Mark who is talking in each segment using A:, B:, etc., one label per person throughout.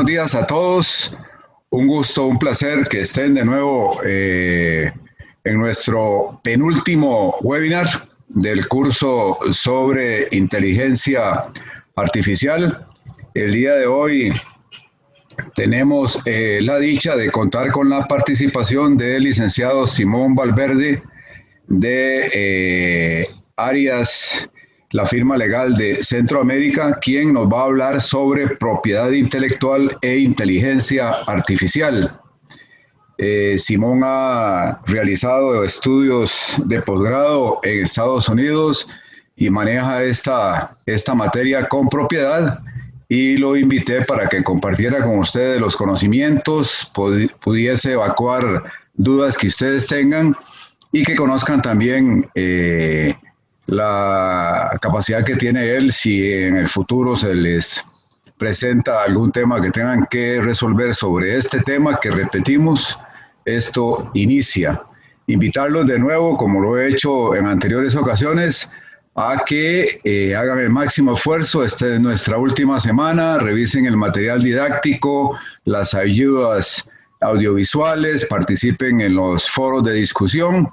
A: buenos días a todos. Un gusto, un placer que estén de nuevo en nuestro penúltimo webinar del curso sobre inteligencia artificial. El día de hoy tenemos la dicha de contar con la participación del licenciado Simón Valverde de Arias, la firma legal de Centroamérica, quien nos va a hablar sobre propiedad intelectual e inteligencia artificial. Simón ha realizado estudios de posgrado en Estados Unidos y maneja esta materia con propiedad, y lo invité para que compartiera con ustedes los conocimientos, pudiese evacuar dudas que ustedes tengan y que conozcan también la capacidad que tiene él si en el futuro se les presenta algún tema que tengan que resolver sobre este tema que repetimos. Esto inicia. Invitarlos de nuevo, como lo he hecho en anteriores ocasiones, a que hagan el máximo esfuerzo. Esta es nuestra última semana. Revisen el material didáctico, las ayudas audiovisuales, participen en los foros de discusión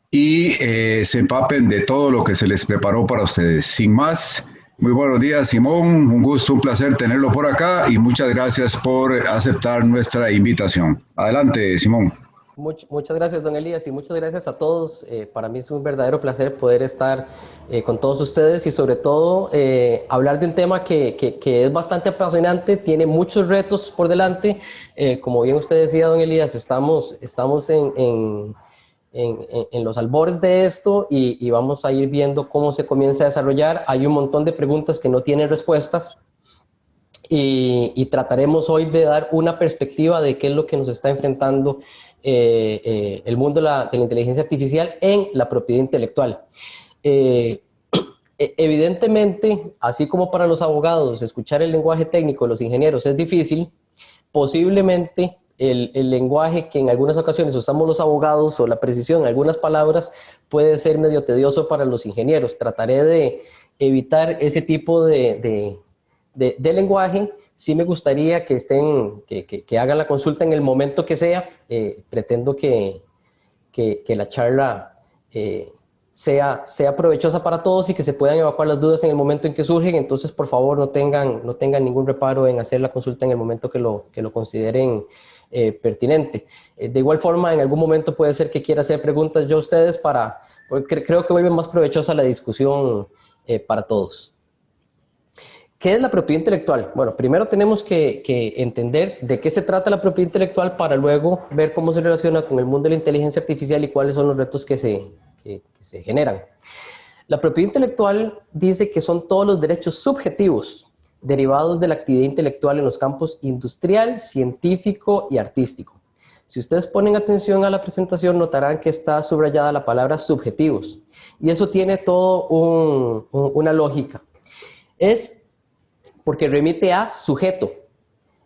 A: y se empapen de todo lo que se les preparó para ustedes. Sin más, muy buenos días, Simón. Un gusto, un placer tenerlo por acá y muchas gracias por aceptar nuestra invitación. Adelante, Simón.
B: Muchas gracias, don Elías, y muchas gracias a todos. Para mí es un verdadero placer poder estar con todos ustedes y sobre todo hablar de un tema que es bastante apasionante, tiene muchos retos por delante. Como bien usted decía, don Elías, estamos en los albores de esto y vamos a ir viendo cómo se comienza a desarrollar. Hay un montón de preguntas que no tienen respuestas y trataremos hoy de dar una perspectiva de qué es lo que nos está enfrentando el mundo de la inteligencia artificial en la propiedad intelectual. Evidentemente, así como para los abogados escuchar el lenguaje técnico de los ingenieros es difícil, posiblemente el lenguaje que en algunas ocasiones usamos los abogados o la precisión en algunas palabras puede ser medio tedioso para los ingenieros. Trataré de evitar ese tipo de lenguaje. Sí me gustaría que hagan la consulta en el momento que sea. Pretendo que la charla sea provechosa para todos y que se puedan evacuar las dudas en el momento en que surgen. Entonces, por favor, no tengan ningún reparo en hacer la consulta en el momento que lo consideren pertinente. De igual forma, en algún momento puede ser que quiera hacer preguntas yo a ustedes porque creo que vuelve más provechosa la discusión para todos. ¿Qué es la propiedad intelectual? Bueno, primero tenemos que entender de qué se trata la propiedad intelectual para luego ver cómo se relaciona con el mundo de la inteligencia artificial y cuáles son los retos que se generan. La propiedad intelectual dice que son todos los derechos subjetivos derivados de la actividad intelectual en los campos industrial, científico y artístico. Si ustedes ponen atención a la presentación, notarán que está subrayada la palabra subjetivos. Y eso tiene todo una lógica. Es porque remite a sujeto,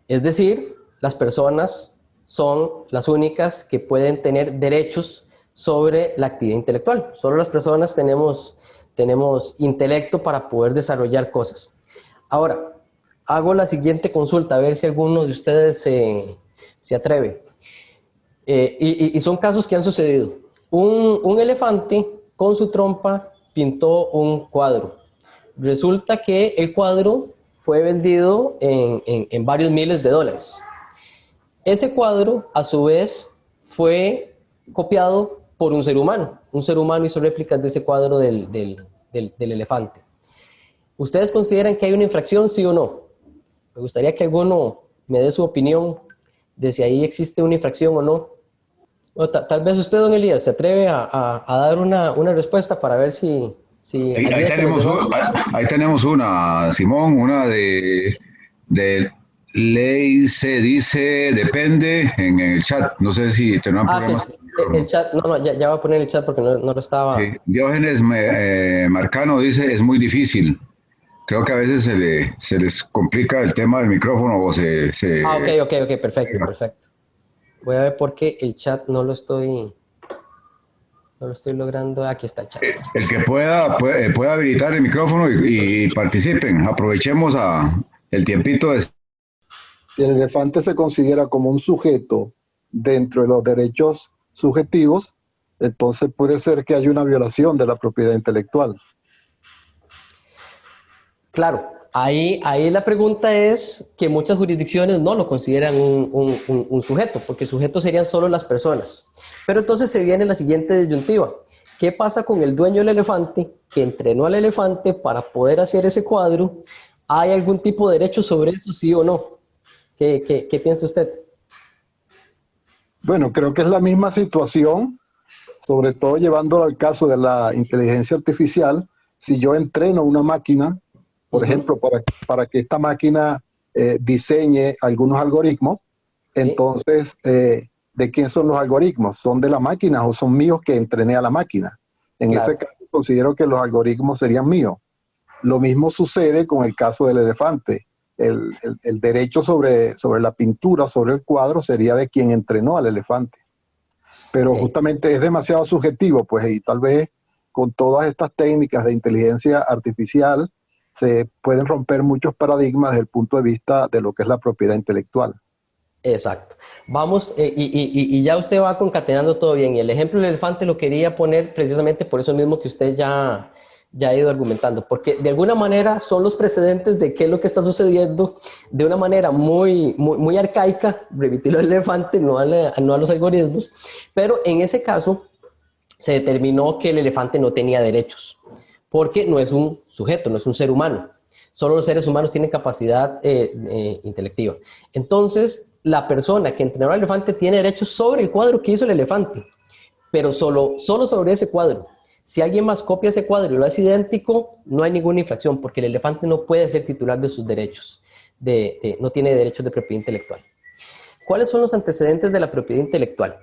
B: es decir, las personas son las únicas que pueden tener derechos sobre la actividad intelectual. Solo las personas tenemos intelecto para poder desarrollar cosas. Ahora, hago la siguiente consulta, a ver si alguno de ustedes se atreve. Y son casos que han sucedido. Un elefante con su trompa pintó un cuadro. Resulta que el cuadro fue vendido en varios miles de dólares. Ese cuadro, a su vez, fue copiado por un ser humano. Un ser humano hizo réplicas de ese cuadro del elefante. ¿Ustedes consideran que hay una infracción, sí o no? Me gustaría que alguno me dé su opinión de si ahí existe una infracción o no. O tal vez usted, don Elías, se atreve a dar una respuesta para ver si
A: ahí tenemos una, Simón, una de ley se dice, depende, en el chat. No sé si tendrán problemas.
B: Sí, el chat, ya va a poner el chat porque no lo estaba.
A: Diógenes Marcano dice, es muy difícil. Creo que a veces se les complica el tema del micrófono o
B: Ok, perfecto. Voy a ver por qué el chat no lo estoy logrando. Aquí está el chat.
A: El que puede habilitar el micrófono y participen. Aprovechemos el tiempito
C: Si el elefante se considera como un sujeto dentro de los derechos subjetivos, entonces puede ser que haya una violación de la propiedad intelectual.
B: Claro, ahí la pregunta es que muchas jurisdicciones no lo consideran un sujeto, porque sujetos serían solo las personas. Pero entonces se viene la siguiente disyuntiva. ¿Qué pasa con el dueño del elefante que entrenó al elefante para poder hacer ese cuadro? ¿Hay algún tipo de derecho sobre eso, sí o no? ¿Qué piensa usted?
C: Bueno, creo que es la misma situación, sobre todo llevándolo al caso de la inteligencia artificial. Si yo entreno una máquina, por ejemplo, para que esta máquina diseñe algunos algoritmos,
B: Sí,
C: entonces, ¿de quién son los algoritmos? ¿Son de la máquina o son míos que entrené a la máquina? En ese
B: claro.
C: caso, considero que los algoritmos serían míos. Lo mismo sucede con el caso del elefante. El derecho sobre la pintura, sobre el cuadro, sería de quien entrenó al elefante. Pero
B: Ok.
C: justamente es demasiado subjetivo, pues, y tal vez con todas estas técnicas de inteligencia artificial se pueden romper muchos paradigmas desde el punto de vista de lo que es la propiedad intelectual.
B: Exacto. Vamos, y ya usted va concatenando todo bien. Y el ejemplo del elefante lo quería poner precisamente por eso mismo que usted ya ha ido argumentando, porque de alguna manera son los precedentes de qué es lo que está sucediendo de una manera muy arcaica, remitirlo al elefante, no a los algoritmos, pero en ese caso se determinó que el elefante no tenía derechos, porque no es un sujeto, no es un ser humano. Solo los seres humanos tienen capacidad intelectiva. Entonces, la persona que entrenó al elefante tiene derechos sobre el cuadro que hizo el elefante, pero solo sobre ese cuadro. Si alguien más copia ese cuadro y lo hace idéntico, no hay ninguna infracción, porque el elefante no puede ser titular de sus derechos, no tiene derechos de propiedad intelectual. ¿Cuáles son los antecedentes de la propiedad intelectual?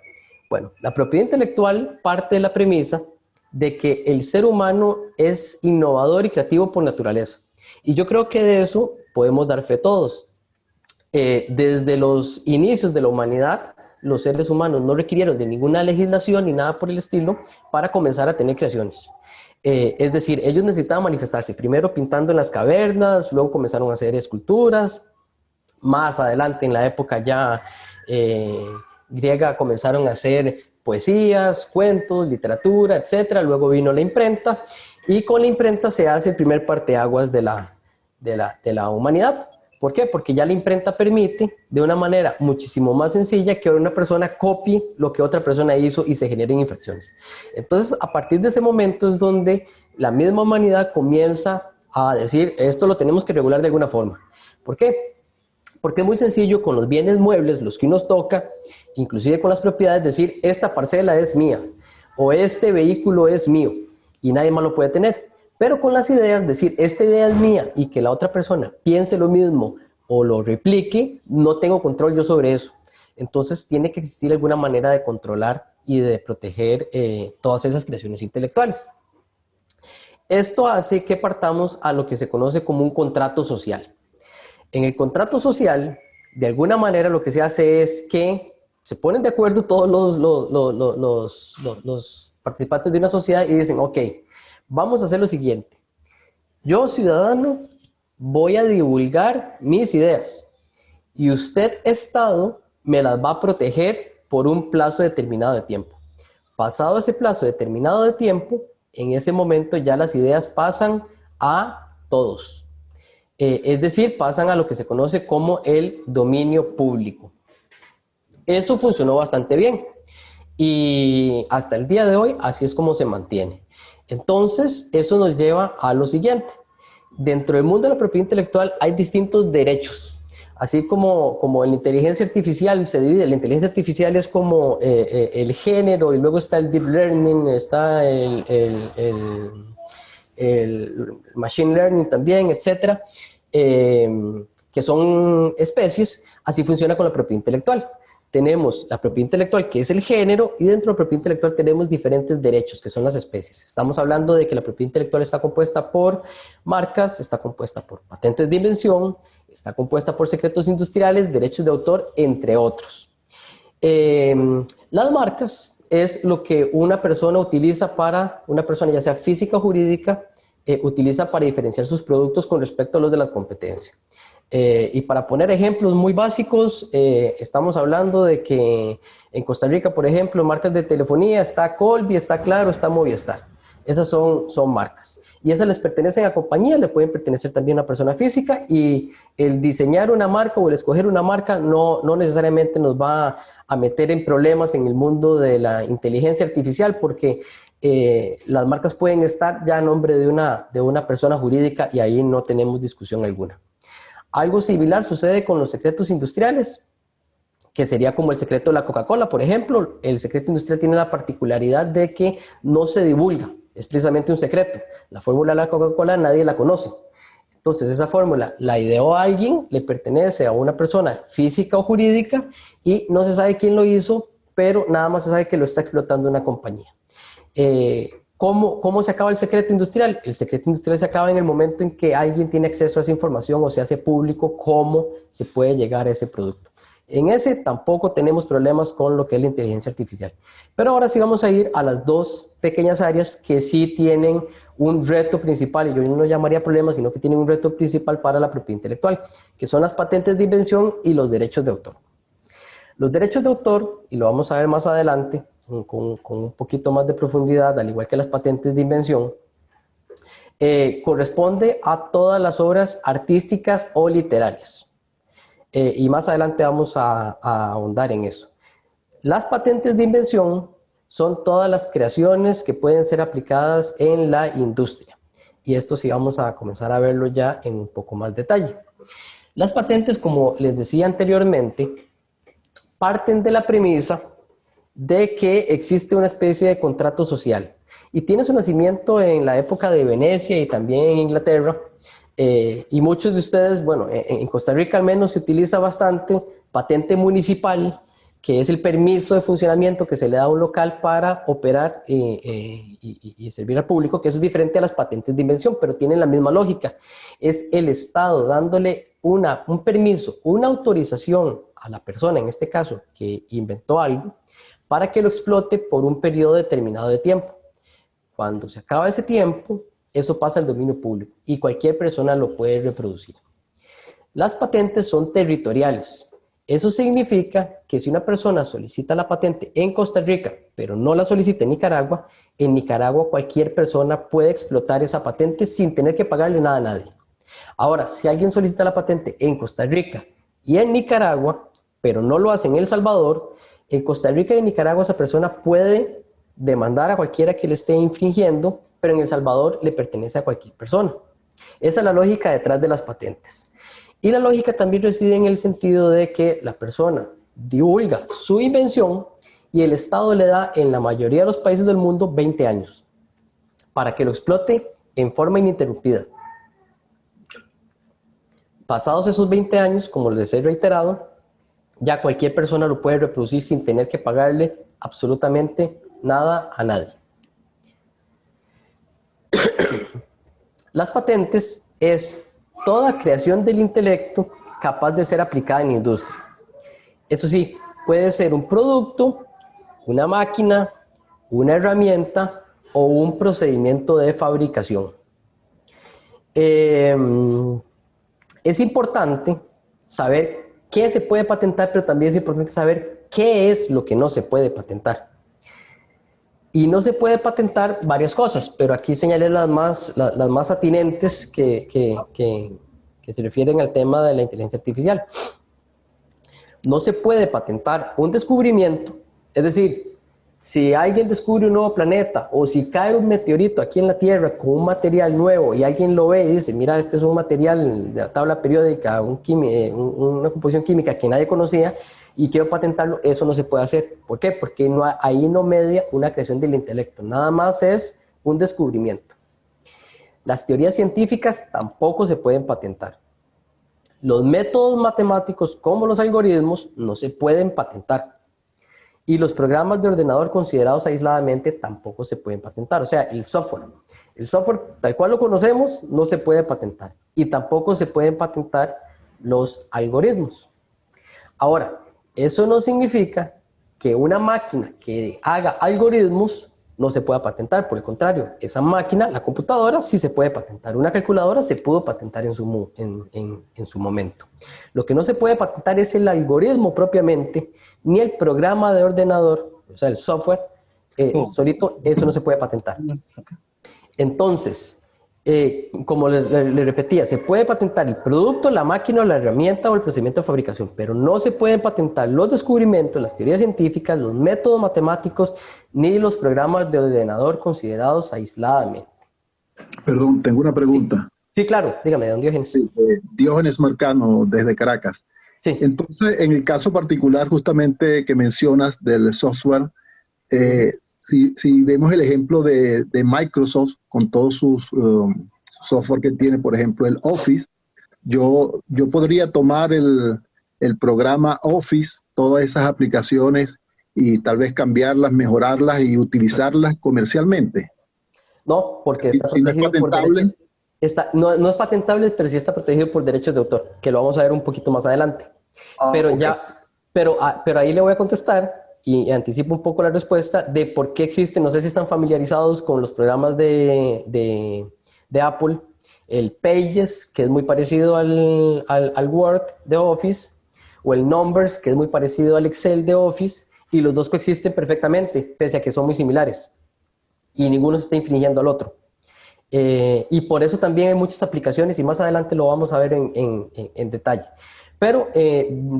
B: Bueno, la propiedad intelectual parte de la premisa de que el ser humano es innovador y creativo por naturaleza. Y yo creo que de eso podemos dar fe todos. Desde los inicios de la humanidad, los seres humanos no requirieron de ninguna legislación ni nada por el estilo para comenzar a tener creaciones. Es decir, ellos necesitaban manifestarse, primero pintando en las cavernas, luego comenzaron a hacer esculturas, más adelante en la época ya eh, griega comenzaron a hacer poesías, cuentos, literatura, etcétera. Luego vino la imprenta y con la imprenta se hace el primer parteaguas de la humanidad. ¿Por qué? Porque ya la imprenta permite de una manera muchísimo más sencilla que una persona copie lo que otra persona hizo y se generen infracciones. Entonces, a partir de ese momento es donde la misma humanidad comienza a decir, esto lo tenemos que regular de alguna forma. ¿Por qué? Porque es muy sencillo con los bienes muebles, los que uno toca, inclusive con las propiedades, decir, esta parcela es mía o este vehículo es mío y nadie más lo puede tener. Pero con las ideas, decir, esta idea es mía y que la otra persona piense lo mismo o lo replique, no tengo control yo sobre eso. Entonces tiene que existir alguna manera de controlar y de proteger todas esas creaciones intelectuales. Esto hace que partamos a lo que se conoce como un contrato social. En el contrato social, de alguna manera lo que se hace es que se ponen de acuerdo todos los participantes de una sociedad y dicen, ok, vamos a hacer lo siguiente. Yo, ciudadano, voy a divulgar mis ideas y usted, Estado, me las va a proteger por un plazo determinado de tiempo. Pasado ese plazo determinado de tiempo, en ese momento ya las ideas pasan a todos. Es decir, pasan a lo que se conoce como el dominio público. Eso funcionó bastante bien y hasta el día de hoy así es como se mantiene. Entonces, eso nos lleva a lo siguiente. Dentro del mundo de la propiedad intelectual hay distintos derechos. Así como en la inteligencia artificial se divide, la inteligencia artificial es como el género y luego está el deep learning, está el machine learning también, etcétera, que son especies. Así funciona con la propiedad intelectual. Tenemos la propiedad intelectual, que es el género, y dentro de la propiedad intelectual tenemos diferentes derechos, que son las especies. Estamos hablando de que la propiedad intelectual está compuesta por marcas, está compuesta por patentes de invención, está compuesta por secretos industriales, derechos de autor, entre otros. Las marcas es lo que una persona utiliza para, una persona ya sea física o jurídica, utiliza para diferenciar sus productos con respecto a los de la competencia. Y para poner ejemplos muy básicos, estamos hablando de que en Costa Rica, por ejemplo, marcas de telefonía, está Colby, está Claro, está Movistar. Esas son marcas. Y esas les pertenecen a compañías, le pueden pertenecer también a persona física, y el diseñar una marca o el escoger una marca no necesariamente nos va a meter en problemas en el mundo de la inteligencia artificial, porque las marcas pueden estar ya a nombre de una persona jurídica y ahí no tenemos discusión alguna. Algo similar sucede con los secretos industriales, que sería como el secreto de la Coca-Cola, por ejemplo. El secreto industrial tiene la particularidad de que no se divulga, es precisamente un secreto. La fórmula de la Coca-Cola nadie la conoce. Entonces esa fórmula la ideó alguien, le pertenece a una persona física o jurídica y no se sabe quién lo hizo, pero nada más se sabe que lo está explotando una compañía. ¿Cómo se acaba el secreto industrial? El secreto industrial se acaba en el momento en que alguien tiene acceso a esa información o se hace público cómo se puede llegar a ese producto. En ese tampoco tenemos problemas con lo que es la inteligencia artificial. Pero ahora sí vamos a ir a las dos pequeñas áreas que sí tienen un reto principal, y yo no lo llamaría problema, sino que tienen un reto principal para la propiedad intelectual, que son las patentes de invención y los derechos de autor. Los derechos de autor, y lo vamos a ver más adelante, con un poquito más de profundidad, al igual que las patentes de invención, corresponde a todas las obras artísticas o literarias. Y más adelante vamos a ahondar en eso. Las patentes de invención son todas las creaciones que pueden ser aplicadas en la industria. Y esto sí vamos a comenzar a verlo ya en un poco más detalle. Las patentes, como les decía anteriormente, parten de la premisa de que existe una especie de contrato social. Y tiene su nacimiento en la época de Venecia y también en Inglaterra. Y muchos de ustedes, bueno, en Costa Rica al menos se utiliza bastante patente municipal, que es el permiso de funcionamiento que se le da a un local para operar y servir al público, que eso es diferente a las patentes de invención, pero tienen la misma lógica. Es el Estado dándole un permiso, una autorización a la persona, en este caso, que inventó algo, para que lo explote por un periodo determinado de tiempo. Cuando se acaba ese tiempo, eso pasa al dominio público y cualquier persona lo puede reproducir. Las patentes son territoriales. Eso significa que si una persona solicita la patente en Costa Rica, pero no la solicita en Nicaragua cualquier persona puede explotar esa patente sin tener que pagarle nada a nadie. Ahora, si alguien solicita la patente en Costa Rica y en Nicaragua, pero no lo hace en El Salvador, en Costa Rica y en Nicaragua esa persona puede demandar a cualquiera que le esté infringiendo, pero en El Salvador le pertenece a cualquier persona. Esa es la lógica detrás de las patentes. Y la lógica también reside en el sentido de que la persona divulga su invención y el Estado le da en la mayoría de los países del mundo 20 años para que lo explote en forma ininterrumpida. Pasados esos 20 años, como les he reiterado, ya cualquier persona lo puede reproducir sin tener que pagarle absolutamente nada a nadie. Las patentes es toda creación del intelecto capaz de ser aplicada en la industria. Eso sí, puede ser un producto, una máquina, una herramienta o un procedimiento de fabricación. Es importante saber qué se puede patentar, pero también es importante saber qué es lo que no se puede patentar. Y no se puede patentar varias cosas, pero aquí señalé las más atinentes que se refieren al tema de la inteligencia artificial. No se puede patentar un descubrimiento, es decir, si alguien descubre un nuevo planeta o si cae un meteorito aquí en la Tierra con un material nuevo y alguien lo ve y dice, mira, este es un material de la tabla periódica, una composición química que nadie conocía y quiero patentarlo, eso no se puede hacer. ¿Por qué? Porque ahí no media una creación del intelecto, nada más es un descubrimiento. Las teorías científicas tampoco se pueden patentar. Los métodos matemáticos como los algoritmos no se pueden patentar. Y los programas de ordenador considerados aisladamente tampoco se pueden patentar. O sea, el software tal cual lo conocemos no se puede patentar. Y tampoco se pueden patentar los algoritmos. Ahora, eso no significa que una máquina que haga algoritmos no se pueda patentar. Por el contrario, esa máquina, la computadora, sí se puede patentar. Una calculadora se pudo patentar en su momento. Lo que no se puede patentar es el algoritmo propiamente, ni el programa de ordenador, o sea, el software, solito, eso no se puede patentar. Entonces, como le repetía, se puede patentar el producto, la máquina, la herramienta o el procedimiento de fabricación, pero no se pueden patentar los descubrimientos, las teorías científicas, los métodos matemáticos, ni los programas de ordenador considerados aisladamente.
C: Perdón, tengo una pregunta.
B: Sí, claro, dígame, don Diógenes.
C: Sí, Diógenes Marcano, desde Caracas.
B: Sí.
C: Entonces, en el caso particular justamente que mencionas del software, si vemos el ejemplo de Microsoft con todos sus software que tiene, por ejemplo, el Office, yo podría tomar el programa Office, todas esas aplicaciones, y tal vez cambiarlas, mejorarlas y utilizarlas comercialmente.
B: No, porque está
C: Si no es
B: protegido por
C: patentable.
B: derechos. No es patentable, pero sí está protegido por derechos de autor, que lo vamos a ver un poquito más adelante. Pero
C: Okay.
B: pero ahí le voy a contestar y anticipo un poco la respuesta de por qué existen, no sé si están familiarizados con los programas de Apple, el Pages, que es muy parecido al Word de Office, o el Numbers, que es muy parecido al Excel de Office, y los dos coexisten perfectamente, pese a que son muy similares, y ninguno se está infringiendo al otro. Y por eso también hay muchas aplicaciones, y más adelante lo vamos a ver en detalle. Pero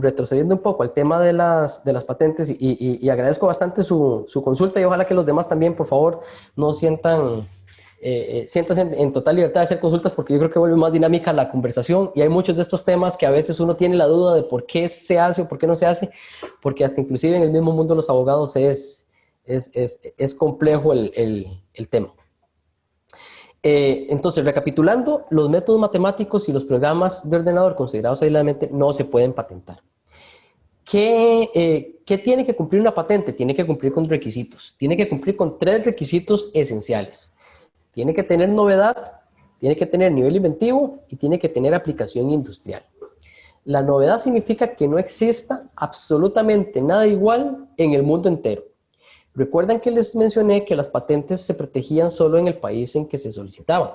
B: retrocediendo un poco al tema de las patentes, y agradezco bastante su consulta, y ojalá que los demás también, por favor, no siéntanse en total libertad de hacer consultas, porque yo creo que vuelve más dinámica la conversación, y hay muchos de estos temas que a veces uno tiene la duda de por qué se hace o por qué no se hace, porque hasta inclusive en el mismo mundo de los abogados es complejo el tema. Entonces, recapitulando, los métodos matemáticos y los programas de ordenador considerados aisladamente no se pueden patentar. ¿Qué tiene que cumplir una patente? Tiene que cumplir con requisitos. Tiene que cumplir con 3 requisitos esenciales. Tiene que tener novedad, tiene que tener nivel inventivo y tiene que tener aplicación industrial. La novedad significa que no exista absolutamente nada igual en el mundo entero. Recuerdan que les mencioné que las patentes se protegían solo en el país en que se solicitaban.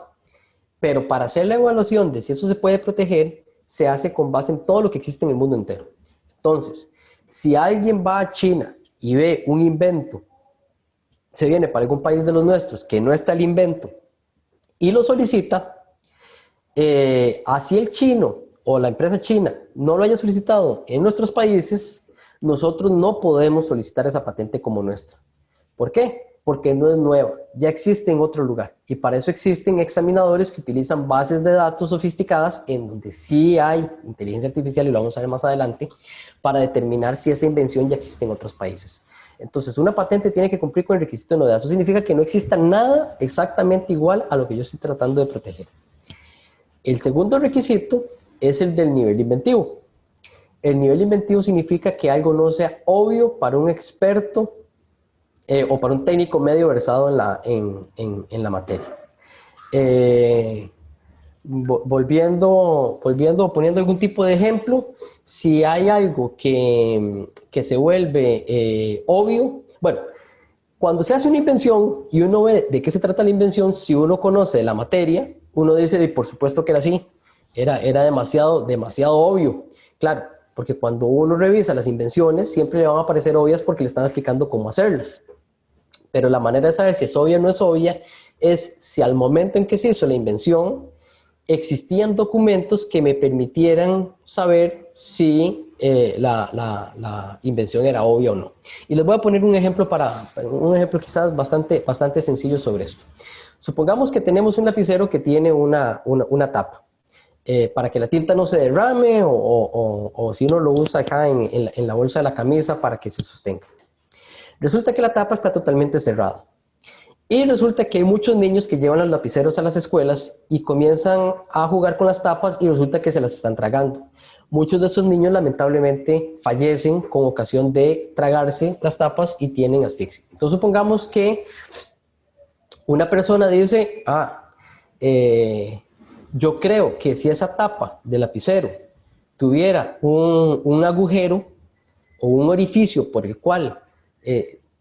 B: Pero para hacer la evaluación de si eso se puede proteger, se hace con base en todo lo que existe en el mundo entero. Entonces, si alguien va a China y ve un invento, se viene para algún país de los nuestros que no está el invento y lo solicita, así el chino o la empresa china no lo haya solicitado en nuestros países, nosotros no podemos solicitar esa patente como nuestra. ¿Por qué? Porque no es nueva, ya existe en otro lugar, y para eso existen examinadores que utilizan bases de datos sofisticadas en donde sí hay inteligencia artificial, y lo vamos a ver más adelante, para determinar si esa invención ya existe en otros países. Entonces, una patente tiene que cumplir con el requisito de novedad. Eso significa que no exista nada exactamente igual a lo que yo estoy tratando de proteger. El segundo requisito es el del nivel inventivo. El nivel inventivo significa que algo no sea obvio para un experto o para un técnico medio versado en la materia. Poniendo algún tipo de ejemplo, si hay algo que se vuelve obvio, bueno, cuando se hace una invención y uno ve de qué se trata la invención, si uno conoce la materia, uno dice, por supuesto que era así, era demasiado obvio. Claro, porque cuando uno revisa las invenciones, siempre le van a parecer obvias porque le están explicando cómo hacerlas. Pero la manera de saber si es obvia o no es obvia es si al momento en que se hizo la invención existían documentos que me permitieran saber si la invención era obvia o no. Y les voy a poner un ejemplo quizás bastante sencillo sobre esto. Supongamos que tenemos un lapicero que tiene una tapa. Para que la tinta no se derrame o si uno lo usa acá en la bolsa de la camisa para que se sostenga. Resulta que la tapa está totalmente cerrada. Y resulta que hay muchos niños que llevan los lapiceros a las escuelas y comienzan a jugar con las tapas y resulta que se las están tragando. Muchos de esos niños lamentablemente fallecen con ocasión de tragarse las tapas y tienen asfixia. Entonces supongamos que una persona dice, yo creo que si esa tapa de lapicero tuviera un agujero o un orificio por el cual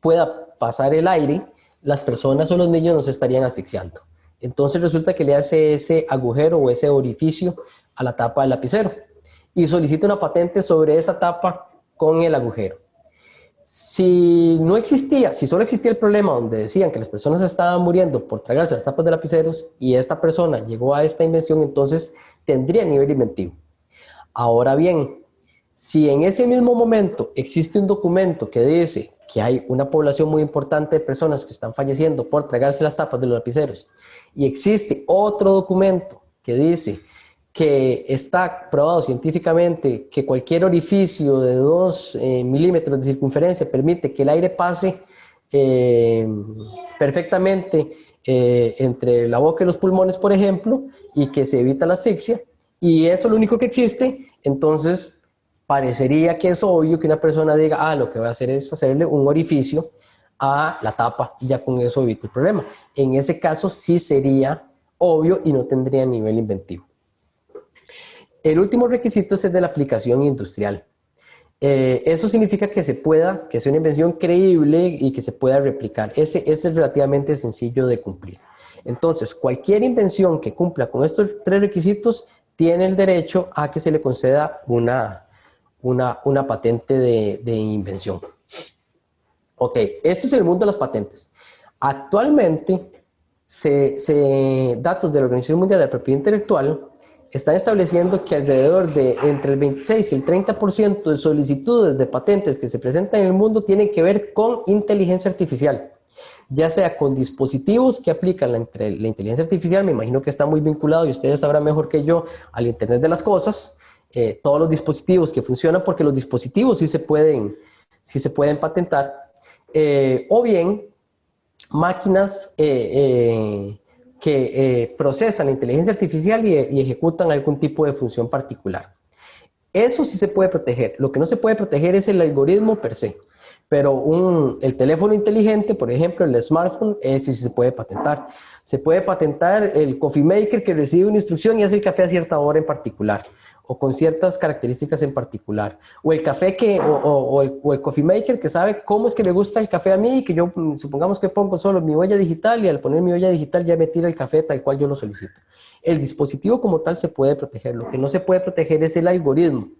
B: pueda pasar el aire, las personas o los niños no se estarían asfixiando. Entonces resulta que le hace ese agujero o ese orificio a la tapa del lapicero y solicita una patente sobre esa tapa con el agujero. Si no existía, si solo existía el problema donde decían que las personas estaban muriendo por tragarse las tapas de lapiceros y esta persona llegó a esta invención, entonces tendría nivel inventivo. Ahora bien, si en ese mismo momento existe un documento que dice que hay una población muy importante de personas que están falleciendo por tragarse las tapas de los lapiceros y existe otro documento que dice que está probado científicamente que cualquier orificio de 2 milímetros de circunferencia permite que el aire pase perfectamente entre la boca y los pulmones, por ejemplo, y que se evita la asfixia, y eso es lo único que existe, entonces parecería que es obvio que una persona diga, ah, lo que voy a hacer es hacerle un orificio a la tapa, y ya con eso evito el problema. En ese caso sí sería obvio y no tendría nivel inventivo. El último requisito es el de la aplicación industrial. Eso significa que se pueda, que sea una invención creíble y que se pueda replicar. Ese es relativamente sencillo de cumplir. Entonces, cualquier invención que cumpla con estos 3 requisitos tiene el derecho a que se le conceda una patente de invención. Ok, esto es el mundo de las patentes. Actualmente, datos de la Organización Mundial de la Propiedad Intelectual están estableciendo que alrededor de entre el 26 y el 30% de solicitudes de patentes que se presentan en el mundo tienen que ver con inteligencia artificial, ya sea con dispositivos que aplican la inteligencia artificial, me imagino que está muy vinculado y ustedes sabrán mejor que yo al Internet de las cosas, todos los dispositivos que funcionan porque los dispositivos sí se pueden patentar, o bien máquinas que procesan la inteligencia artificial y ejecutan algún tipo de función particular. Eso sí se puede proteger. Lo que no se puede proteger es el algoritmo per se. Pero el teléfono inteligente, por ejemplo, el smartphone, ese sí se puede patentar. Se puede patentar el coffee maker que recibe una instrucción y hace el café a cierta hora en particular, o con ciertas características en particular. O el café o el coffee maker que sabe cómo es que me gusta el café a mí y que yo, supongamos que pongo solo mi huella digital y al poner mi huella digital ya me tira el café tal cual yo lo solicito. El dispositivo como tal se puede proteger. Lo que no se puede proteger es el algoritmo.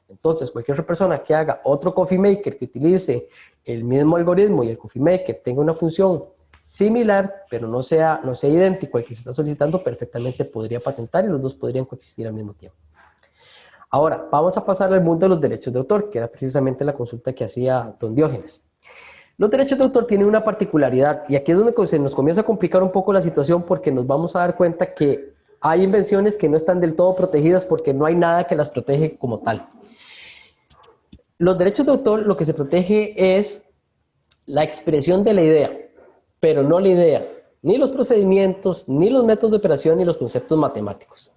B: Entonces, cualquier otra persona que haga otro coffee maker que utilice el mismo algoritmo y el coffee maker tenga una función similar, pero no sea idéntico al que se está solicitando, perfectamente podría patentar y los dos podrían coexistir al mismo tiempo. Ahora, vamos a pasar al mundo de los derechos de autor, que era precisamente la consulta que hacía don Diógenes. Los derechos de autor tienen una particularidad, y aquí es donde se nos comienza a complicar un poco la situación porque nos vamos a dar cuenta que hay invenciones que no están del todo protegidas porque no hay nada que las protege como tal. Los derechos de autor lo que se protege es la expresión de la idea, pero no la idea, ni los procedimientos, ni los métodos de operación, ni los conceptos matemáticos.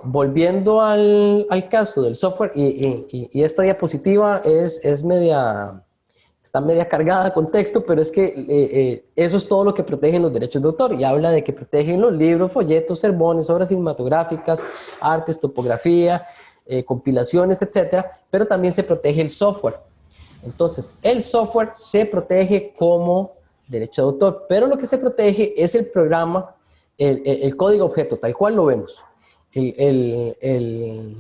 B: Volviendo al caso del software, y esta diapositiva está media cargada con texto, pero es que eso es todo lo que protegen los derechos de autor, y habla de que protegen los libros, folletos, sermones, obras cinematográficas, artes, topografía, compilaciones, etcétera, pero también se protege el software. Entonces, el software se protege como derecho de autor, pero lo que se protege es el programa, el código objeto, tal cual lo vemos. El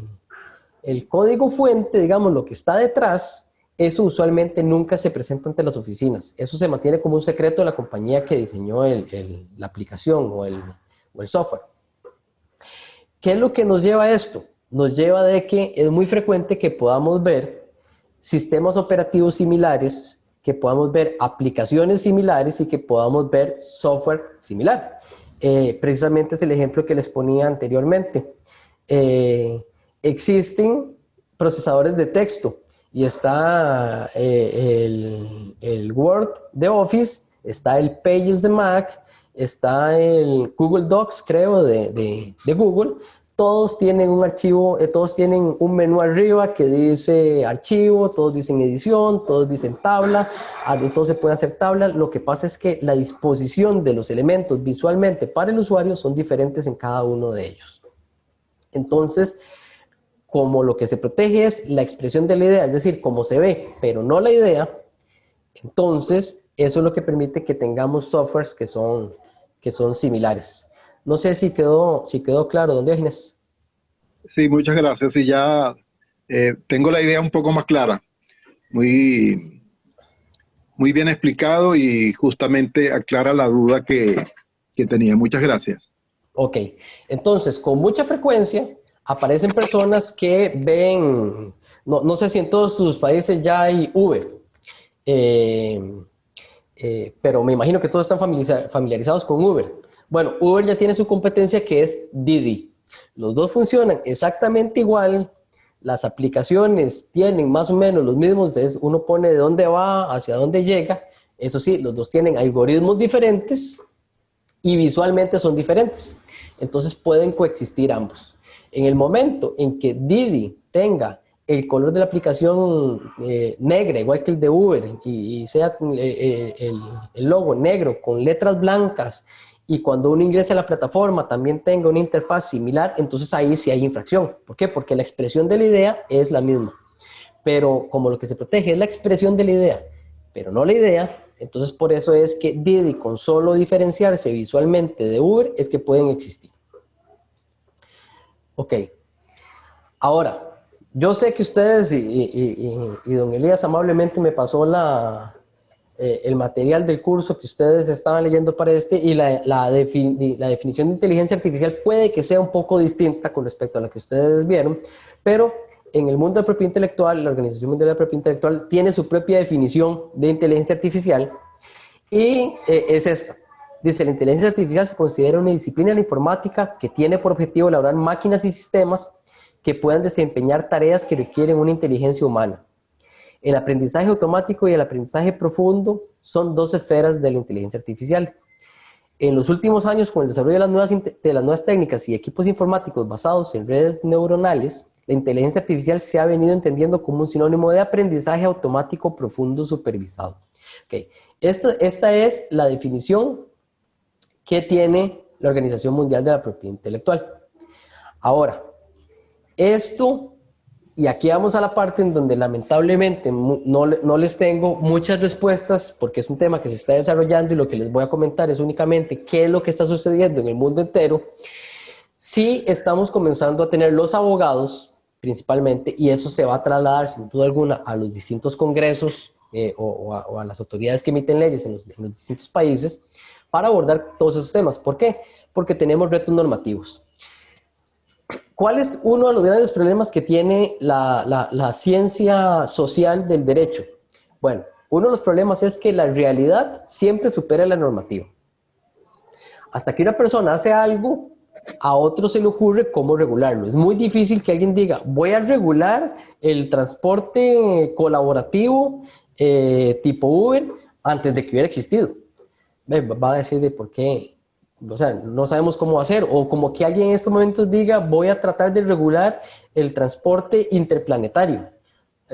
B: código fuente, digamos, lo que está detrás, eso usualmente nunca se presenta ante las oficinas. Eso se mantiene como un secreto de la compañía que diseñó la aplicación o el software. ¿Qué es lo que nos lleva a esto? Nos lleva de que es muy frecuente que podamos ver sistemas operativos similares, que podamos ver aplicaciones similares y que podamos ver software similar. Precisamente es el ejemplo que les ponía anteriormente. Existen procesadores de texto y está el Word de Office, está el Pages de Mac, está el Google Docs, creo, de Google. Todos tienen un archivo, todos tienen un menú arriba que dice archivo, todos dicen edición, todos dicen tabla, todos se puede hacer tabla. Lo que pasa es que la disposición de los elementos visualmente para el usuario son diferentes en cada uno de ellos. Entonces, como lo que se protege es la expresión de la idea, es decir, cómo se ve, pero no la idea, entonces Eso es lo que permite que tengamos softwares que son similares. No sé si quedó claro, don Diógenes.
C: Sí, muchas gracias. Y ya tengo la idea un poco más clara. Muy, muy bien explicado y justamente aclara la duda que tenía. Muchas gracias.
B: Ok, entonces con mucha frecuencia aparecen personas que ven, no sé si en todos sus países ya hay Uber, eh, pero me imagino que todos están familiarizados con Uber. Bueno, Uber ya tiene su competencia que es Didi. Los dos funcionan exactamente igual, las aplicaciones tienen más o menos los mismos, uno pone de dónde va, hacia dónde llega. Eso sí, los dos tienen algoritmos diferentes y visualmente son diferentes. Entonces pueden coexistir ambos. En el momento en que Didi tenga el color de la aplicación negra, igual que el de Uber, y sea el logo negro con letras blancas, y cuando uno ingrese a la plataforma también tenga una interfaz similar, entonces ahí sí hay infracción. ¿Por qué? Porque la expresión de la idea es la misma. Pero como lo que se protege es la expresión de la idea, pero no la idea, entonces por eso es que Didi, con solo diferenciarse visualmente de Uber, es que pueden existir. Ok. Ahora, yo sé que ustedes y don Elías amablemente me pasó el material del curso que ustedes estaban leyendo para y la definición de inteligencia artificial puede que sea un poco distinta con respecto a lo que ustedes vieron, pero en el mundo de la propiedad intelectual, la Organización Mundial de la Propiedad Intelectual tiene su propia definición de inteligencia artificial y es esta. Dice, la inteligencia artificial se considera una disciplina de la informática que tiene por objetivo elaborar máquinas y sistemas que puedan desempeñar tareas que requieren una inteligencia humana. El aprendizaje automático y el aprendizaje profundo son dos esferas de la inteligencia artificial. En los últimos años, con el desarrollo de las nuevas técnicas y equipos informáticos basados en redes neuronales, la inteligencia artificial se ha venido entendiendo como un sinónimo de aprendizaje automático profundo supervisado. Okay. Esta es la definición que tiene la Organización Mundial de la Propiedad Intelectual. Ahora, esto, y aquí vamos a la parte en donde lamentablemente no les tengo muchas respuestas porque es un tema que se está desarrollando y lo que les voy a comentar es únicamente qué es lo que está sucediendo en el mundo entero. Sí estamos comenzando a tener los abogados principalmente, y eso se va a trasladar sin duda alguna a los distintos congresos o a las autoridades que emiten leyes en los distintos países para abordar todos esos temas. ¿Por qué? Porque tenemos retos normativos. ¿Cuál es uno de los grandes problemas que tiene la ciencia social del derecho? Bueno, uno de los problemas es que la realidad siempre supera la normativa. Hasta que una persona hace algo, a otro se le ocurre cómo regularlo. Es muy difícil que alguien diga, voy a regular el transporte colaborativo tipo Uber antes de que hubiera existido. Va a decir de por qué. O sea, no sabemos cómo hacer, o como que alguien en estos momentos diga, voy a tratar de regular el transporte interplanetario.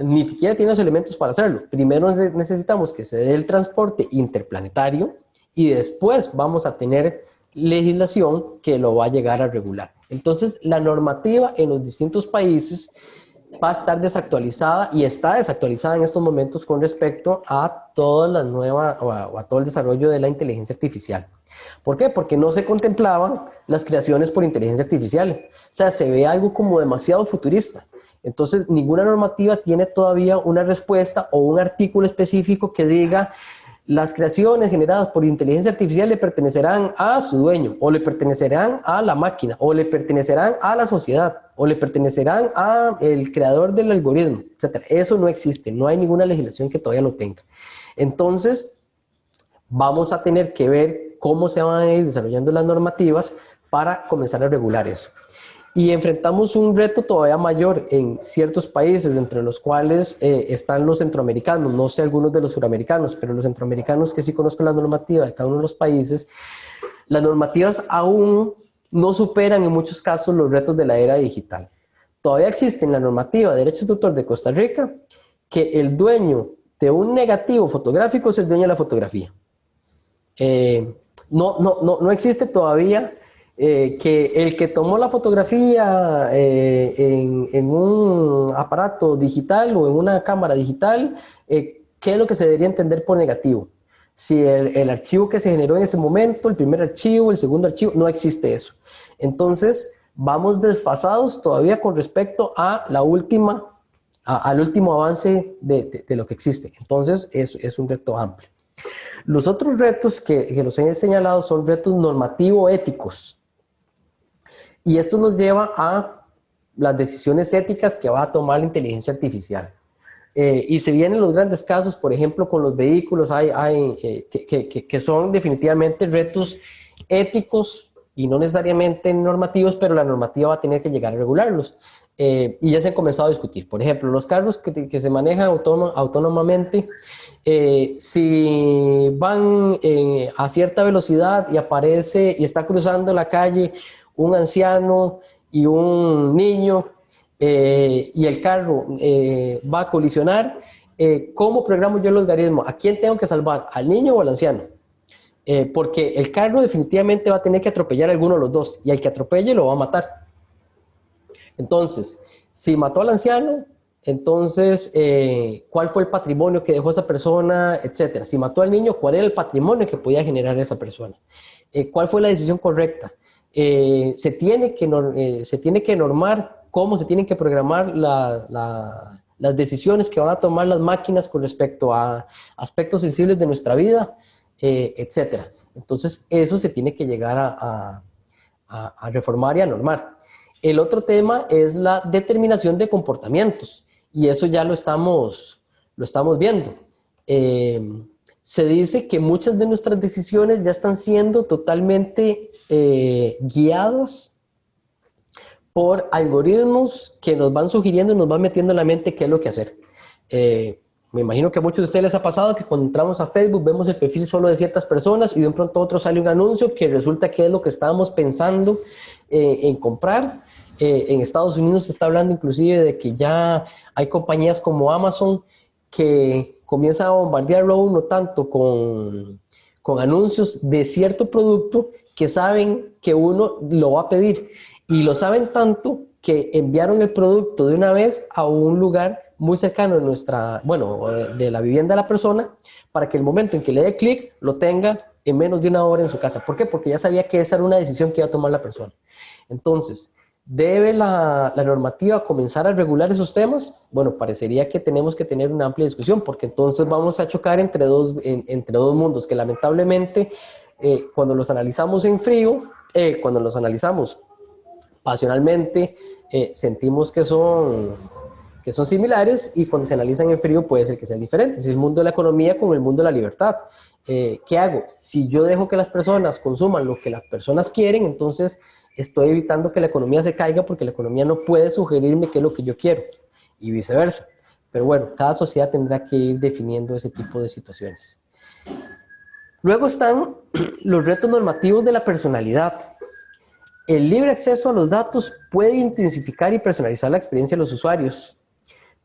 B: Ni siquiera tiene los elementos para hacerlo. Primero necesitamos que se dé el transporte interplanetario y después vamos a tener legislación que lo va a llegar a regular. Entonces, la normativa en los distintos países va a estar desactualizada y está desactualizada en estos momentos con respecto a toda la nueva o a todo el desarrollo de la inteligencia artificial. ¿Por qué? Porque no se contemplaban las creaciones por inteligencia artificial. O sea, se ve algo como demasiado futurista. Entonces, ninguna normativa tiene todavía una respuesta o un artículo específico que diga las creaciones generadas por inteligencia artificial le pertenecerán a su dueño, o le pertenecerán a la máquina, o le pertenecerán a la sociedad, o le pertenecerán al creador del algoritmo, etc. Eso no existe, no hay ninguna legislación que todavía lo tenga. Entonces, vamos a tener que ver cómo se van a ir desarrollando las normativas para comenzar a regular eso. Y enfrentamos un reto todavía mayor en ciertos países, entre los cuales están los centroamericanos, no sé algunos de los suramericanos, pero los centroamericanos que sí conozco la normativa de cada uno de los países, las normativas aún no superan en muchos casos los retos de la era digital. Todavía existe en la normativa de derechos de autor de Costa Rica que el dueño de un negativo fotográfico es el dueño de la fotografía. No existe todavía que el que tomó la fotografía en un aparato digital o en una cámara digital, ¿qué es lo que se debería entender por negativo? si el archivo que se generó en ese momento, el primer archivo, el segundo archivo, no existe eso. Entonces, vamos desfasados todavía con respecto a la última, al último avance de lo que existe. Entonces, es un reto amplio. Los otros retos que los he señalado son retos normativo-éticos. Y esto nos lleva a las decisiones éticas que va a tomar la inteligencia artificial. Y se vienen los grandes casos, por ejemplo, con los vehículos, que son definitivamente retos éticos y no necesariamente normativos, pero la normativa va a tener que llegar a regularlos. Y ya se han comenzado a discutir. Por ejemplo, los carros que se manejan autónomamente, si van a cierta velocidad y aparece y está cruzando la calle un anciano y un niño, y el carro va a colisionar, ¿cómo programo yo el algoritmo? ¿A quién tengo que salvar? ¿Al niño o al anciano? Porque el carro definitivamente va a tener que atropellar a alguno de los dos, y al que atropelle lo va a matar. Entonces, si mató al anciano, entonces, ¿cuál fue el patrimonio que dejó esa persona? Etcétera. Si mató al niño, ¿cuál era el patrimonio que podía generar esa persona? ¿Cuál fue la decisión correcta? Se tiene que normar cómo se tienen que programar las decisiones que van a tomar las máquinas con respecto a aspectos sensibles de nuestra vida, etcétera. Entonces, eso se tiene que llegar a reformar y a normar. El otro tema es la determinación de comportamientos, y eso ya lo estamos viendo. Se dice que muchas de nuestras decisiones ya están siendo totalmente guiadas por algoritmos que nos van sugiriendo y nos van metiendo en la mente qué es lo que hacer. Me imagino que a muchos de ustedes les ha pasado que cuando entramos a Facebook vemos el perfil solo de ciertas personas y de un pronto a otro sale un anuncio que resulta que es lo que estábamos pensando en comprar. En Estados Unidos se está hablando inclusive de que ya hay compañías como Amazon que comienzan a bombardearlo a uno tanto con anuncios de cierto producto que saben que uno lo va a pedir, y lo saben tanto que enviaron el producto de una vez a un lugar muy cercano de la vivienda de la persona, para que el momento en que le dé clic lo tenga en menos de una hora en su casa. ¿Por qué? Porque ya sabía que esa era una decisión que iba a tomar la persona. Entonces, ¿debe la normativa comenzar a regular esos temas? Bueno, parecería que tenemos que tener una amplia discusión, porque entonces vamos a chocar entre dos mundos que lamentablemente cuando los analizamos en frío, cuando los analizamos pasionalmente, sentimos que son similares, y cuando se analizan en frío puede ser que sean diferentes. El mundo de la economía con el mundo de la libertad. ¿Qué hago? Si yo dejo que las personas consuman lo que las personas quieren, entonces estoy evitando que la economía se caiga, porque la economía no puede sugerirme qué es lo que yo quiero, y viceversa. Pero bueno, cada sociedad tendrá que ir definiendo ese tipo de situaciones. Luego están los retos normativos de la personalidad. El libre acceso a los datos puede intensificar y personalizar la experiencia de los usuarios,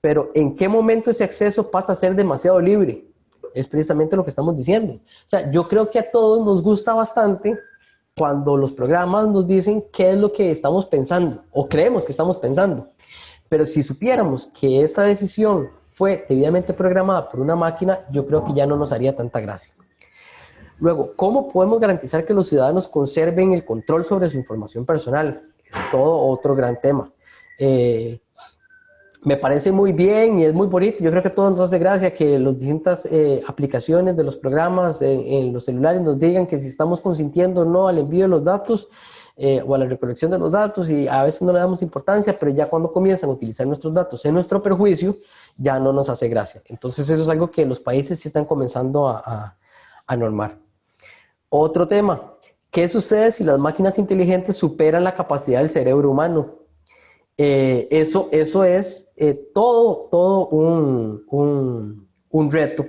B: pero ¿en qué momento ese acceso pasa a ser demasiado libre? Es precisamente lo que estamos diciendo. O sea, yo creo que a todos nos gusta bastante cuando los programas nos dicen qué es lo que estamos pensando o creemos que estamos pensando. Pero si supiéramos que esta decisión fue debidamente programada por una máquina, yo creo que ya no nos haría tanta gracia. Luego, ¿cómo podemos garantizar que los ciudadanos conserven el control sobre su información personal? Es todo otro gran tema. Me parece muy bien y es muy bonito. Yo creo que a todos nos hace gracia que las distintas aplicaciones de los programas en los celulares nos digan que si estamos consintiendo o no al envío de los datos o a la recolección de los datos, y a veces no le damos importancia, pero ya cuando comienzan a utilizar nuestros datos en nuestro perjuicio, ya no nos hace gracia. Entonces eso es algo que los países sí están comenzando a normar. Otro tema, ¿qué sucede si las máquinas inteligentes superan la capacidad del cerebro humano? Eso es todo un reto,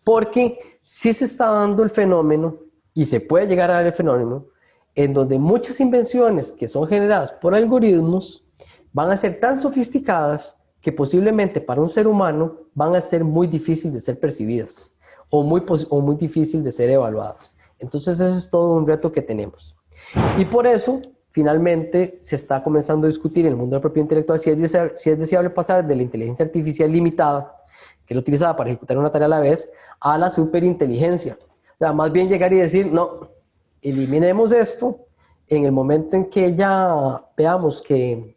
B: porque sí se está dando el fenómeno, y se puede llegar a dar el fenómeno, en donde muchas invenciones que son generadas por algoritmos van a ser tan sofisticadas que posiblemente para un ser humano van a ser muy difíciles de ser percibidas o muy difícil de ser evaluadas. Entonces ese es todo un reto que tenemos. Y por eso, finalmente, se está comenzando a discutir en el mundo de la propiedad intelectual si es deseable pasar de la inteligencia artificial limitada, que él utilizaba para ejecutar una tarea a la vez, a la superinteligencia. O sea, más bien llegar y decir, no, eliminemos esto en el momento en que ya veamos que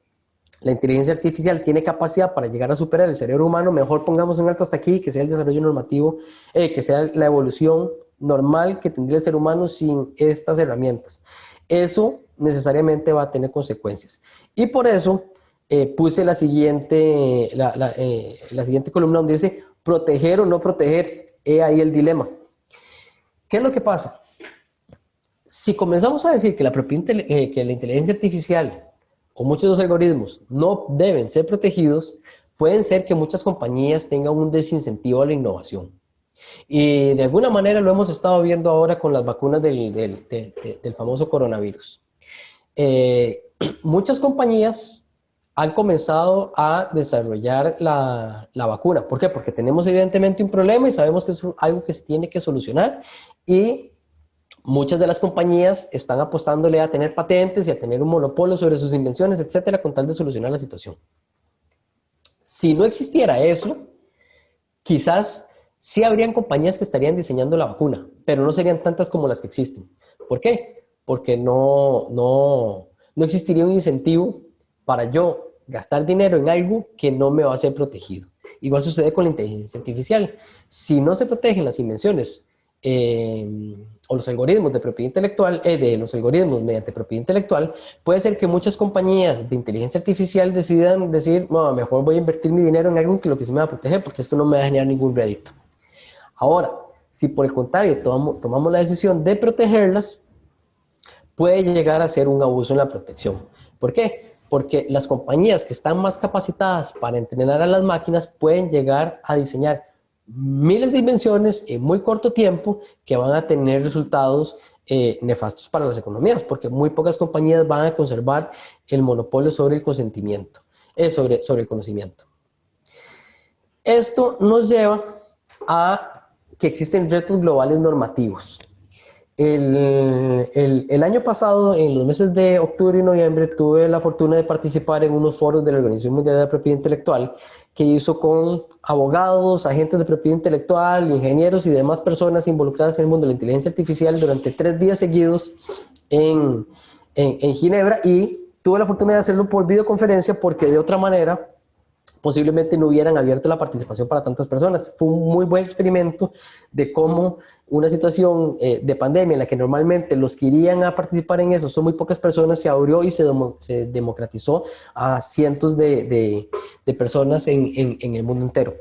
B: la inteligencia artificial tiene capacidad para llegar a superar el cerebro humano, mejor pongamos un alto hasta aquí, que sea el desarrollo normativo, que sea la evolución normal que tendría el ser humano sin estas herramientas. Eso necesariamente va a tener consecuencias. Y por eso puse la siguiente columna donde dice proteger o no proteger. He ahí el dilema. ¿Qué es lo que pasa? Si comenzamos a decir que que la inteligencia artificial o muchos de los algoritmos no deben ser protegidos, pueden ser que muchas compañías tengan un desincentivo a la innovación. Y de alguna manera lo hemos estado viendo ahora con las vacunas del famoso coronavirus. Muchas compañías han comenzado a desarrollar la vacuna. ¿Por qué? Porque tenemos evidentemente un problema y sabemos que es algo que se tiene que solucionar, y muchas de las compañías están apostándole a tener patentes y a tener un monopolio sobre sus invenciones, etcétera, con tal de solucionar la situación. Si no existiera eso, quizás sí habrían compañías que estarían diseñando la vacuna, pero no serían tantas como las que existen. ¿Por qué? Porque no existiría un incentivo para yo gastar dinero en algo que no me va a ser protegido. Igual sucede con la inteligencia artificial. Si no se protegen las invenciones o los algoritmos de propiedad intelectual, de los algoritmos mediante propiedad intelectual, puede ser que muchas compañías de inteligencia artificial decidan decir, no, mejor voy a invertir mi dinero en algo que lo que sí me va a proteger, porque esto no me va a generar ningún rédito. Ahora, si por el contrario tomamos la decisión de protegerlas, puede llegar a ser un abuso en la protección. ¿Por qué? Porque las compañías que están más capacitadas para entrenar a las máquinas pueden llegar a diseñar miles de invenciones en muy corto tiempo que van a tener resultados nefastos para las economías, porque muy pocas compañías van a conservar el monopolio sobre el consentimiento, sobre el conocimiento. Esto nos lleva a que existen retos globales normativos. El año pasado, en los meses de octubre y noviembre, tuve la fortuna de participar en unos foros de la Organización Mundial de la Propiedad Intelectual que hizo con abogados, agentes de propiedad intelectual, ingenieros y demás personas involucradas en el mundo de la inteligencia artificial durante 3 días seguidos en Ginebra, y tuve la fortuna de hacerlo por videoconferencia porque de otra manera posiblemente no hubieran abierto la participación para tantas personas. Fue un muy buen experimento de cómo una situación de pandemia en la que normalmente los que irían a participar en eso son muy pocas personas, se abrió y se democratizó a cientos de personas en el mundo entero.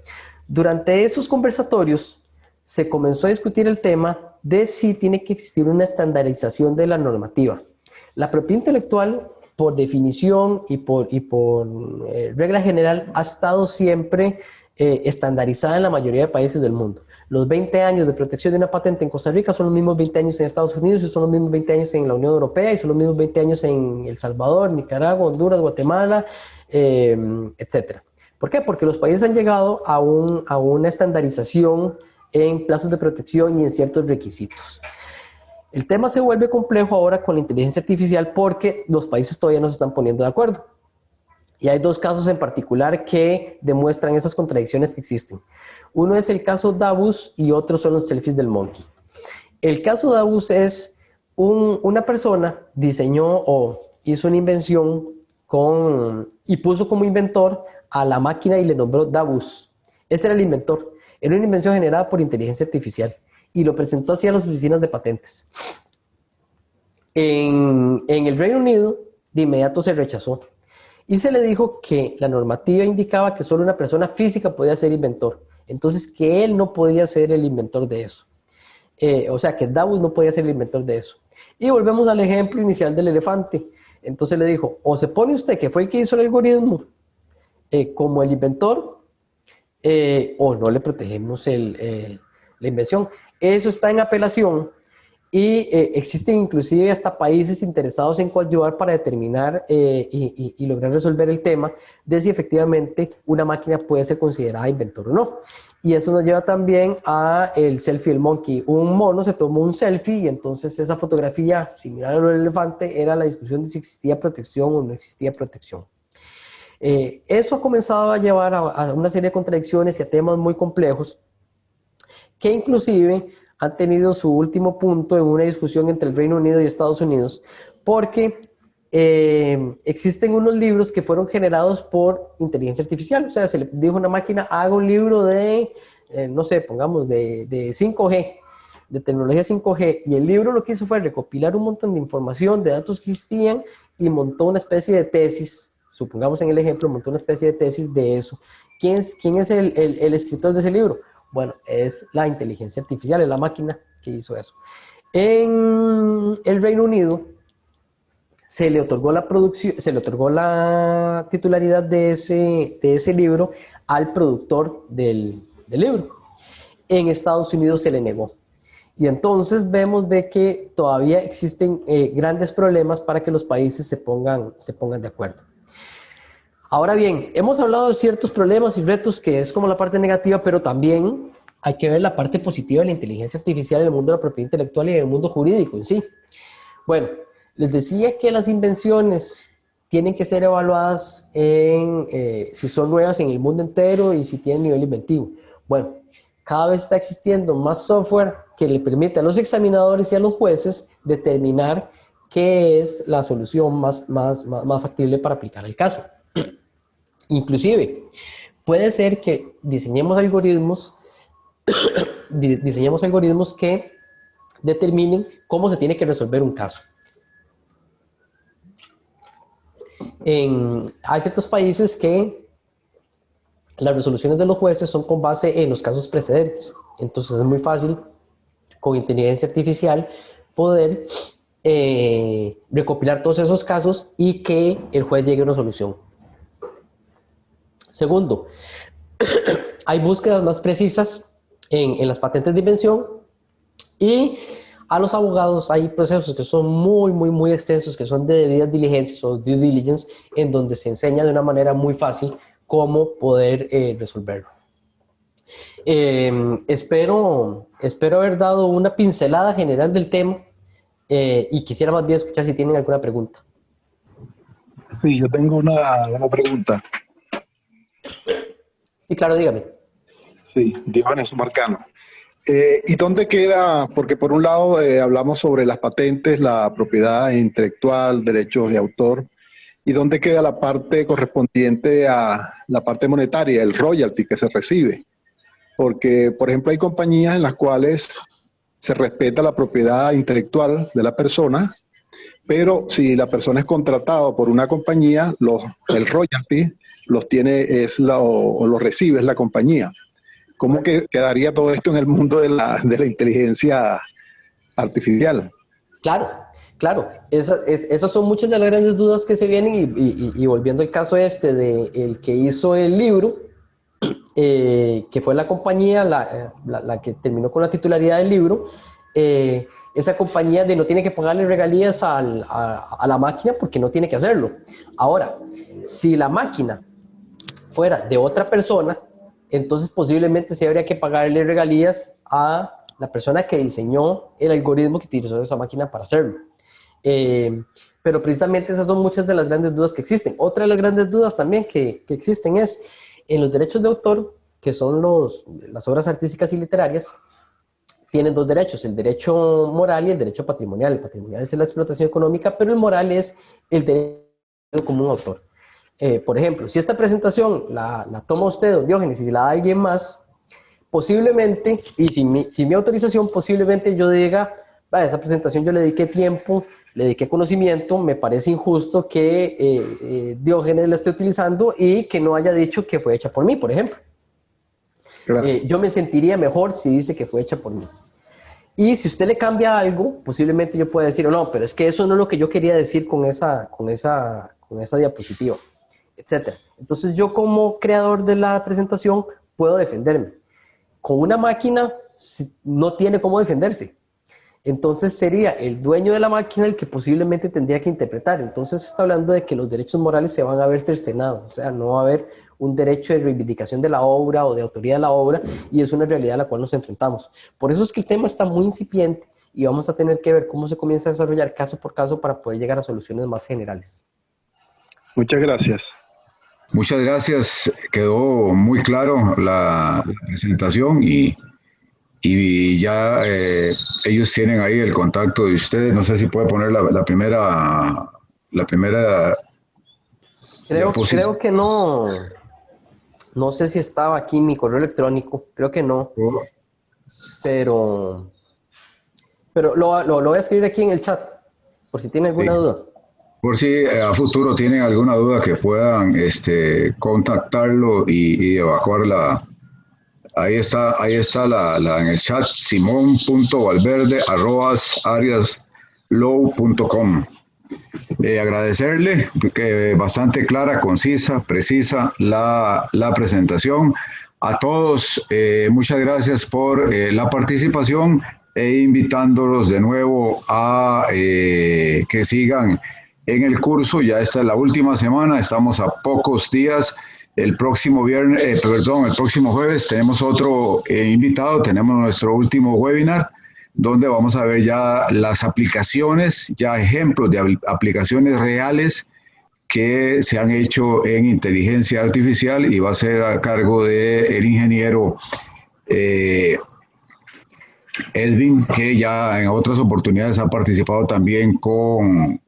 B: Durante esos conversatorios se comenzó a discutir el tema de si tiene que existir una estandarización de la normativa. La propiedad intelectual, por definición y por regla general, ha estado siempre estandarizada en la mayoría de países del mundo. Los 20 años de protección de una patente en Costa Rica son los mismos 20 años en Estados Unidos, y son los mismos 20 años en la Unión Europea, y son los mismos 20 años en El Salvador, Nicaragua, Honduras, Guatemala, etc. ¿Por qué? Porque los países han llegado a una estandarización en plazos de protección y en ciertos requisitos. El tema se vuelve complejo ahora con la inteligencia artificial porque los países todavía no se están poniendo de acuerdo. Y hay 2 casos en particular que demuestran esas contradicciones que existen. Uno es el caso Davus y otro son los selfies del monkey. El caso Davus es una persona diseñó o hizo una invención y puso como inventor a la máquina y le nombró Davus. Ese era el inventor. Era una invención generada por inteligencia artificial y lo presentó así a las oficinas de patentes. En el Reino Unido, de inmediato se rechazó. Y se le dijo que la normativa indicaba que solo una persona física podía ser inventor. Entonces, que él no podía ser el inventor de eso. O sea, que Davus no podía ser el inventor de eso. Y volvemos al ejemplo inicial del elefante. Entonces le dijo, o se pone usted, que fue el que hizo el algoritmo, como el inventor, o no le protegemos la invención. Eso está en apelación. Y existen inclusive hasta países interesados en coadyuvar para determinar y lograr resolver el tema de si efectivamente una máquina puede ser considerada inventor o no. Y eso nos lleva también a el selfie del monkey. Un mono se tomó un selfie y entonces esa fotografía, similar al elefante, era la discusión de si existía protección o no existía protección. Eso ha comenzado a llevar a una serie de contradicciones y a temas muy complejos que inclusive han tenido su último punto en una discusión entre el Reino Unido y Estados Unidos, porque existen unos libros que fueron generados por inteligencia artificial. O sea, se le dijo a una máquina, haga un libro de, no sé, pongamos, de 5G, de tecnología 5G, y el libro lo que hizo fue recopilar un montón de información, de datos que existían, y montó una especie de tesis, supongamos en el ejemplo, montó una especie de tesis de eso. ¿Quién es el escritor de ese libro? Bueno, es la inteligencia artificial, es la máquina que hizo eso. En el Reino Unido se le otorgó la titularidad de ese libro al productor del libro. En Estados Unidos se le negó. Y entonces vemos de que todavía existen grandes problemas para que los países se pongan de acuerdo. Ahora bien, hemos hablado de ciertos problemas y retos que es como la parte negativa, pero también hay que ver la parte positiva de la inteligencia artificial en el mundo de la propiedad intelectual y en el mundo jurídico en sí. Bueno, les decía que las invenciones tienen que ser evaluadas si son nuevas en el mundo entero y si tienen nivel inventivo. Bueno, cada vez está existiendo más software que le permite a los examinadores y a los jueces determinar qué es la solución más factible para aplicar el caso. Inclusive, puede ser que diseñemos algoritmos que determinen cómo se tiene que resolver un caso. Hay ciertos países que las resoluciones de los jueces son con base en los casos precedentes. Entonces es muy fácil con inteligencia artificial poder recopilar todos esos casos y que el juez llegue a una solución. Segundo, hay búsquedas más precisas en las patentes de invención, y a los abogados hay procesos que son muy extensos, que son de debidas diligencias o due diligence, en donde se enseña de una manera muy fácil cómo poder resolverlo. Espero haber dado una pincelada general del tema, y quisiera más bien escuchar si tienen alguna pregunta.
C: Sí, yo tengo una pregunta.
B: Sí, claro, dígame.
C: Sí, Diogenes Marcano. ¿Y dónde queda? Porque por un lado hablamos sobre las patentes, la propiedad intelectual, derechos de autor, ¿y dónde queda la parte correspondiente a la parte monetaria, el royalty que se recibe? Porque, por ejemplo, hay compañías en las cuales se respeta la propiedad intelectual de la persona, pero si la persona es contratada por una compañía, el royalty lo recibe la compañía. ¿Cómo quedaría todo esto en el mundo de la inteligencia artificial?
B: Claro. Esas son muchas de las grandes dudas que se vienen, y volviendo al caso de el que hizo el libro, que fue la compañía la que terminó con la titularidad del libro. Esa compañía no tiene que pagarle regalías a la máquina porque no tiene que hacerlo. Ahora, si la máquina fuera de otra persona, entonces posiblemente sí habría que pagarle regalías a la persona que diseñó el algoritmo que utilizó esa máquina para hacerlo. Pero precisamente esas son muchas de las grandes dudas que existen. Otra de las grandes dudas también que existen es en los derechos de autor, que son las obras artísticas y literarias. Tienen dos derechos, el derecho moral y el derecho patrimonial. El patrimonial es la explotación económica, pero el moral es el derecho como un autor. Por ejemplo, si esta presentación la toma usted, Diógenes, y la da alguien más, posiblemente, y sin mi autorización, posiblemente yo diga, esa presentación yo le dediqué tiempo, le dediqué conocimiento, me parece injusto que Diógenes la esté utilizando y que no haya dicho que fue hecha por mí, por ejemplo. Claro. Yo me sentiría mejor si dice que fue hecha por mí. Y si usted le cambia algo, posiblemente yo pueda decir, no, pero es que eso no es lo que yo quería decir con esa diapositiva, etc. Entonces yo, como creador de la presentación, puedo defenderme. Con una máquina no tiene cómo defenderse. Entonces sería el dueño de la máquina el que posiblemente tendría que interpretar. Entonces se está hablando de que los derechos morales se van a ver cercenados. O sea, no va a haber un derecho de reivindicación de la obra o de autoría de la obra, y es una realidad a la cual nos enfrentamos. Por eso es que el tema está muy incipiente y vamos a tener que ver cómo se comienza a desarrollar caso por caso para poder llegar a soluciones más generales.
C: Muchas gracias.
A: Muchas gracias, quedó muy claro la presentación y ya ellos tienen ahí el contacto de ustedes. No sé si puede poner la primera
B: Creo que no. No sé si estaba aquí mi correo electrónico. Creo que no. Pero lo voy a escribir aquí en el chat, por si tiene alguna duda.
A: Por si a futuro tienen alguna duda que puedan contactarlo y evacuarla. Ahí está en el chat, simon.valverde@ariaslow.com. Agradecerle, que bastante clara, concisa, precisa la presentación. A todos, muchas gracias por la participación e invitándolos de nuevo a que sigan en el curso. Ya esta es la última semana, estamos a pocos días. El próximo el próximo jueves tenemos otro invitado, tenemos nuestro último webinar, donde vamos a ver ya las aplicaciones, ya ejemplos de aplicaciones reales que se han hecho en inteligencia artificial, y va a ser a cargo del ingeniero Edwin, que ya en otras oportunidades ha participado también con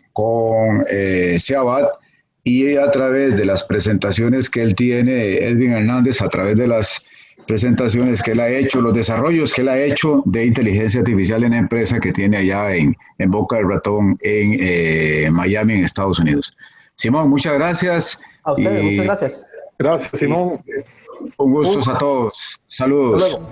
A: Seabat, y a través de las presentaciones que él tiene, Edwin Hernández, a través de las presentaciones que él ha hecho, los desarrollos que él ha hecho de inteligencia artificial en la empresa que tiene allá en Boca del Ratón, en Miami, en Estados Unidos. Simón, muchas gracias.
B: A ustedes, muchas gracias.
C: Gracias, Simón.
A: Un gusto a todos. Saludos.
B: Hasta luego.